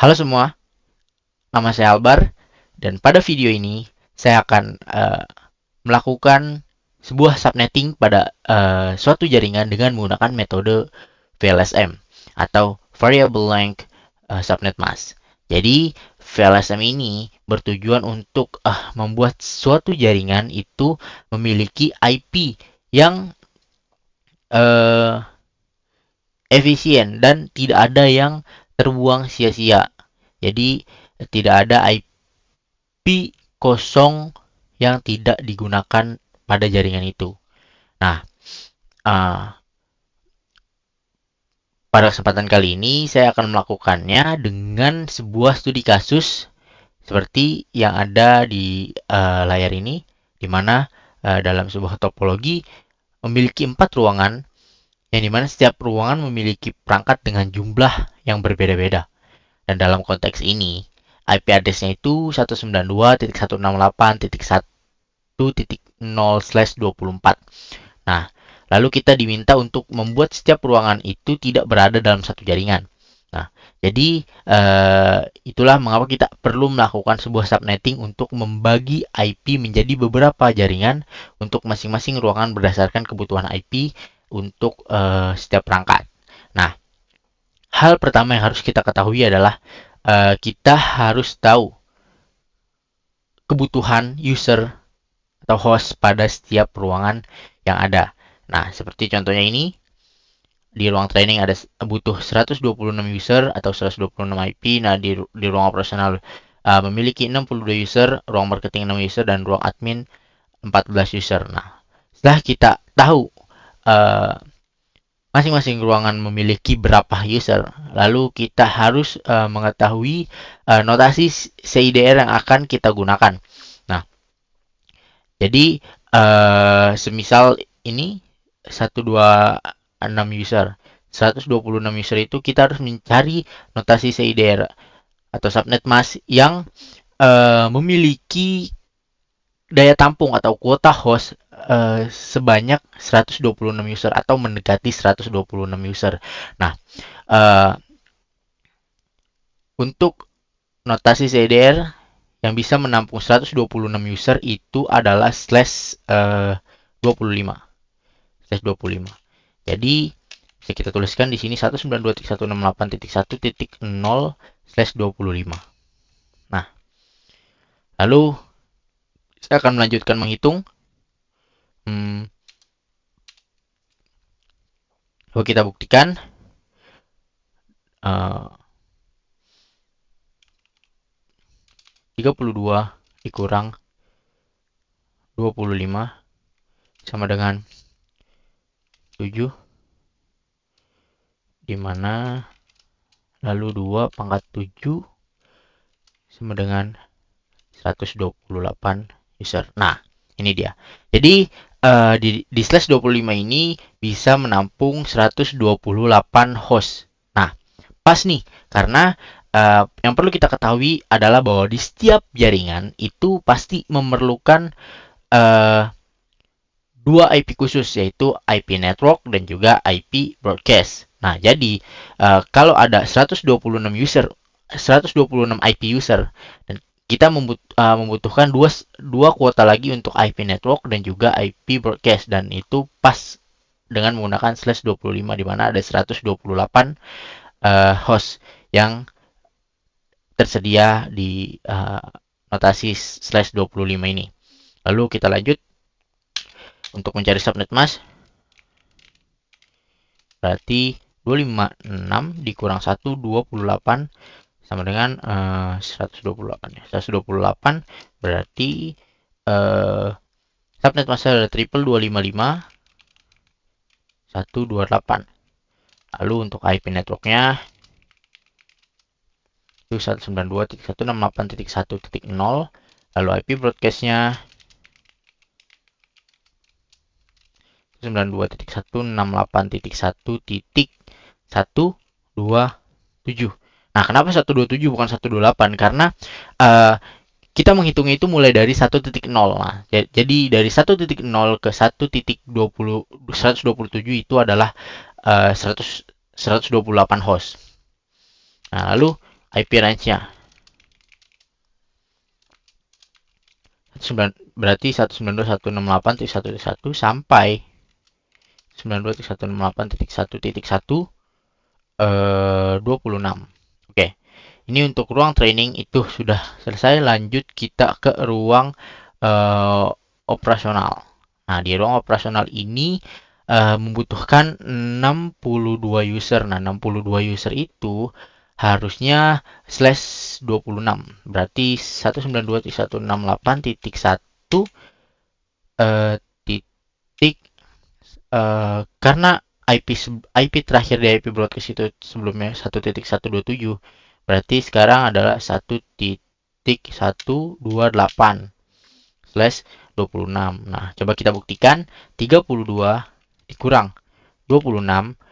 Halo semua, nama saya Albar, dan pada video ini saya akan melakukan sebuah subnetting pada suatu jaringan dengan menggunakan metode VLSM atau Variable Length Subnet Mask. Jadi VLSM ini bertujuan untuk membuat suatu jaringan itu memiliki IP yang uh, efisien dan tidak ada yang terbuang sia-sia. Jadi tidak ada IP kosong yang tidak digunakan pada jaringan itu. Nah, uh, pada kesempatan kali ini saya akan melakukannya dengan sebuah studi kasus seperti yang ada di layar ini, di mana dalam sebuah topologi memiliki 4 ruangan, yang dimana setiap ruangan memiliki perangkat dengan jumlah yang berbeda-beda. Dan dalam konteks ini, IP address-nya itu 192.168.1.0/24. Nah, lalu kita diminta untuk membuat setiap ruangan itu tidak berada dalam satu jaringan. Nah, jadi itulah mengapa kita perlu melakukan sebuah subnetting untuk membagi IP menjadi beberapa jaringan untuk masing-masing ruangan berdasarkan kebutuhan IP untuk setiap perangkat. Nah, hal pertama yang harus kita ketahui adalah kita harus tahu kebutuhan user atau host pada setiap ruangan yang ada. Nah, seperti contohnya ini, di ruang training ada butuh 126 user atau 126 IP. Nah, di ruang operasional memiliki 62 user, ruang marketing 6 user, dan ruang admin 14 user. Nah, setelah kita tahu masing-masing ruangan memiliki berapa user, lalu kita harus mengetahui notasi CIDR yang akan kita gunakan. Nah, jadi semisal ini 126 user. 126 user itu kita harus mencari notasi CIDR atau subnet mask yang memiliki daya tampung atau kuota host sebanyak 126 user atau mendekati 126 user. Nah, untuk notasi CIDR yang bisa menampung 126 user itu /25. Jadi bisa kita tuliskan di sini 192.168.1.0/25. Nah, lalu saya akan melanjutkan menghitung. Lalu kita buktikan 32 dikurang 25 sama dengan 7, dimana lalu 2 pangkat 7 sama dengan 128 user. Nah, ini dia. Jadi di slash 25 ini bisa menampung 128 host. Nah, pas nih, karena yang perlu kita ketahui adalah bahwa di setiap jaringan itu pasti memerlukan dua IP khusus, yaitu IP network dan juga IP broadcast. Nah, jadi kalau ada 126 user, 126 IP user, dan kita membutuhkan dua kuota lagi untuk IP network dan juga IP broadcast, dan itu pas dengan menggunakan slash 25 di mana ada 128 host yang tersedia di notasi slash 25 ini. Lalu kita lanjut untuk mencari subnet mask. Berarti 256 dikurang 1, 28 sama dengan 128 ya. 128 berarti subnet mask ada triple 255 128. Lalu untuk IP networknya itu 192.168.1.0. Lalu IP broadcastnya 92.168.1.127. Nah, kenapa 127 bukan 128? Karena kita menghitungnya itu mulai dari 1.0. Nah, jadi dari 1.0 ke 127 itu adalah 128 host. Nah, lalu IP range-nya. Berarti 192.168.1.1 sampai 92.168.1.1 26. Oke. Ini untuk ruang training itu sudah selesai. Lanjut kita ke ruang operasional. Nah, di ruang operasional ini membutuhkan 62 user. Nah, 62 user itu harusnya /26. Berarti 192.168.1 titik karena IP terakhir di IP broadcast itu sebelumnya 1.127. Berarti sekarang adalah 1.128/26. Nah, coba kita buktikan. 32 dikurang 26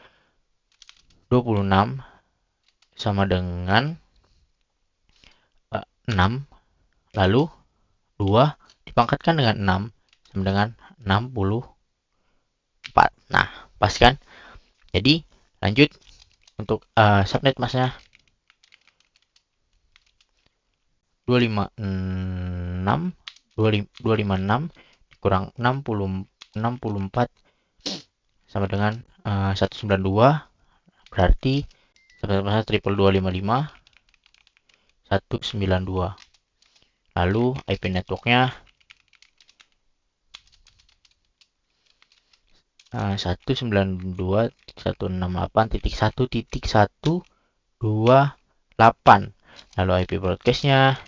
sama dengan 6, lalu 2 dipangkatkan dengan 6 sama dengan 64. Nah, pas kan? Jadi, lanjut untuk subnet masknya 256 dikurang 64 sama dengan 192. Berarti subnet masknya 22255 192. Lalu IP networknya 192.168.1.128. Lalu IP broadcastnya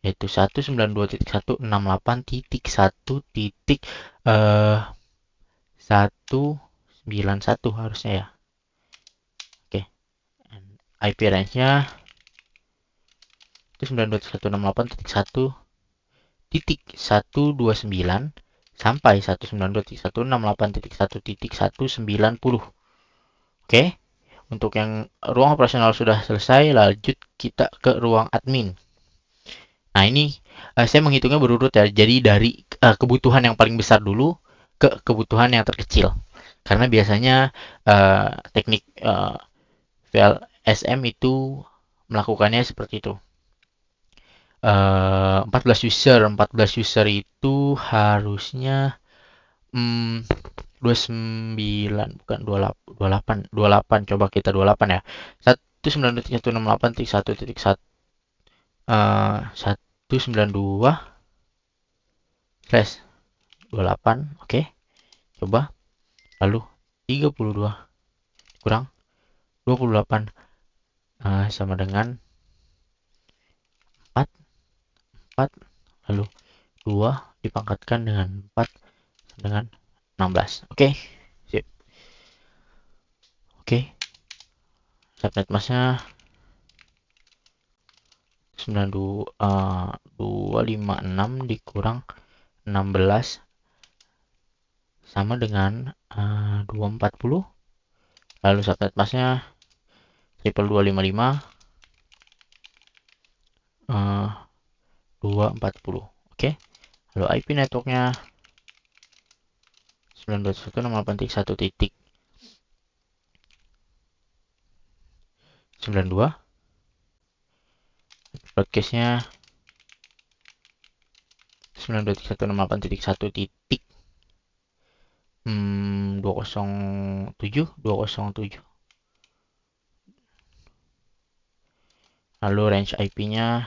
yaitu 192.168.1.191 harusnya ya. Oke. IP range-nya itu 192.168.1.129 sampai 192.168.1.190. Oke. Untuk yang ruang operasional sudah selesai, lanjut kita ke ruang admin. Nah, ini saya menghitungnya berurut ya. Jadi dari kebutuhan yang paling besar dulu ke kebutuhan yang terkecil. Karena biasanya teknik VLSM itu melakukannya seperti itu. 14 user itu harusnya 29 bukan 28. Coba kita 28 ya. 192.168.1.1 192/28. Oke. Coba. Lalu 32 kurang 28 sama dengan 4. Lalu 2 dipangkatkan dengan 4 dengan 16. Oke. Sip. Oke. Subnet masknya 256 dikurang 16 sama dengan 240. Lalu subnet masknya 22255 240. Oke. Lalu IP networknya 192.168.1.92. Broadcastnya 192.168.1.207. Lalu range IP-nya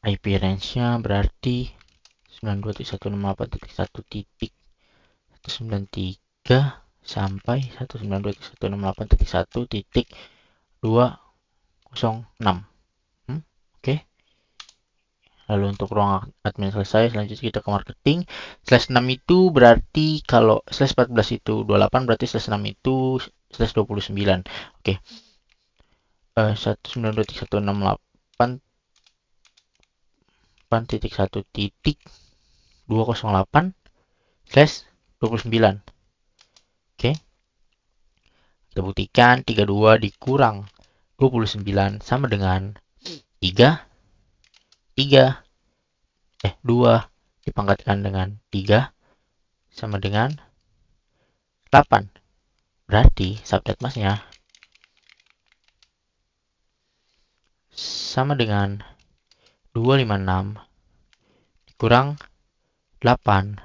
IP range-nya berarti 192.168.1.193 sampai 192.168.1.206. Oke. Lalu untuk ruang admin selesai, selanjutnya kita ke marketing. /6 itu berarti kalau /14 itu 28, berarti /6 itu /29. Oke. 192.168.1.208/29. Oke. Kita buktikan 32 dikurang 29 sama dengan 2 dipangkatkan dengan 3 sama dengan 8. Berarti subnet masknya sama dengan 256 kurang 8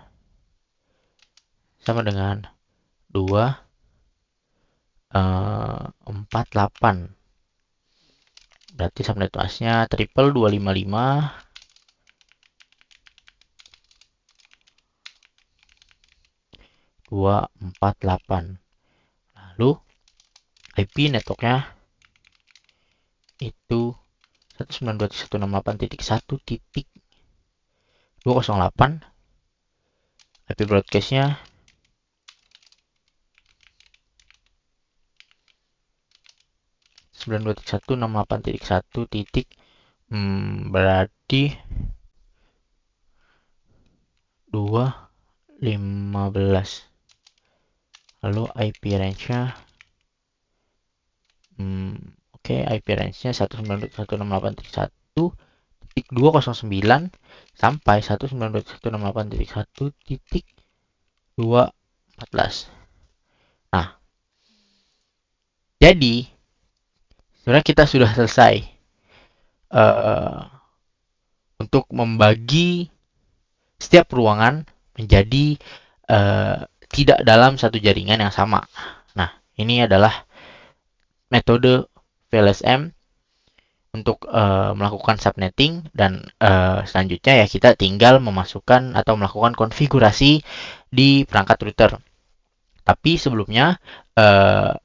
sama dengan 248. Berarti subnet masknya triple 255 248. Lalu IP networknya itu 192.168.1.208. IP broadcastnya 192.168.1 titik berarti 215. Lalu IP range-nya oke, IP range-nya 192.168.1.209 sampai 192.168.1.214. Nah, jadi sebenarnya kita sudah selesai untuk membagi setiap ruangan menjadi tidak dalam satu jaringan yang sama. Nah, ini adalah metode VLSM untuk melakukan subnetting, dan selanjutnya ya kita tinggal memasukkan atau melakukan konfigurasi di perangkat router. Tapi sebelumnya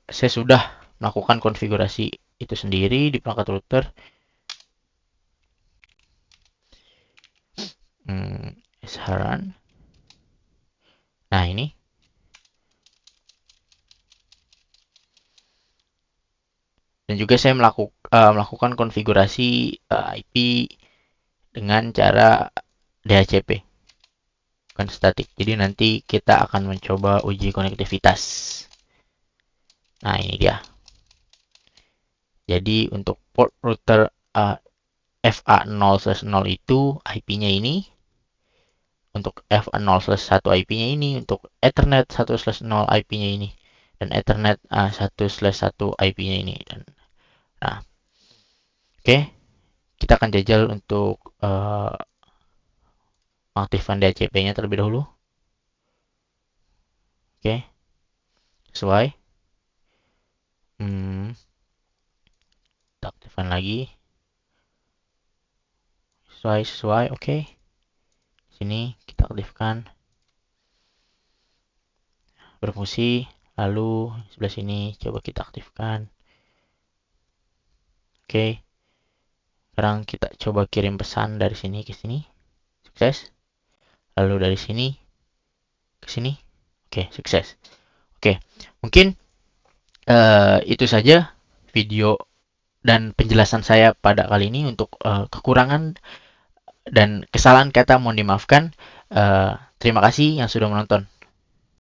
saya sudah melakukan konfigurasi itu sendiri di perangkat router. Saran. Nah, ini. Dan juga saya melakukan konfigurasi IP dengan cara DHCP, bukan statik. Jadi nanti kita akan mencoba uji konektivitas. Nah, ini dia. Jadi untuk port router FA0/0 itu IP-nya ini. Untuk FA0/1 IP-nya ini. Untuk Ethernet 1/0 IP-nya ini. Dan Ethernet 1/1 IP-nya ini. Nah, oke. Kita akan jajal untuk mengaktifkan DHCP-nya terlebih dahulu. Oke. Sesuai. Kita aktifkan lagi. Sesuai. Oke. Sini kita aktifkan. Berfungsi. Lalu sebelah sini coba kita aktifkan. Oke. Sekarang kita coba kirim pesan dari sini ke sini. Sukses. Lalu dari sini ke sini. Oke, sukses. Oke, mungkin itu saja video dan penjelasan saya pada kali ini. Untuk kekurangan dan kesalahan kata mohon dimaafkan. Terima kasih yang sudah menonton.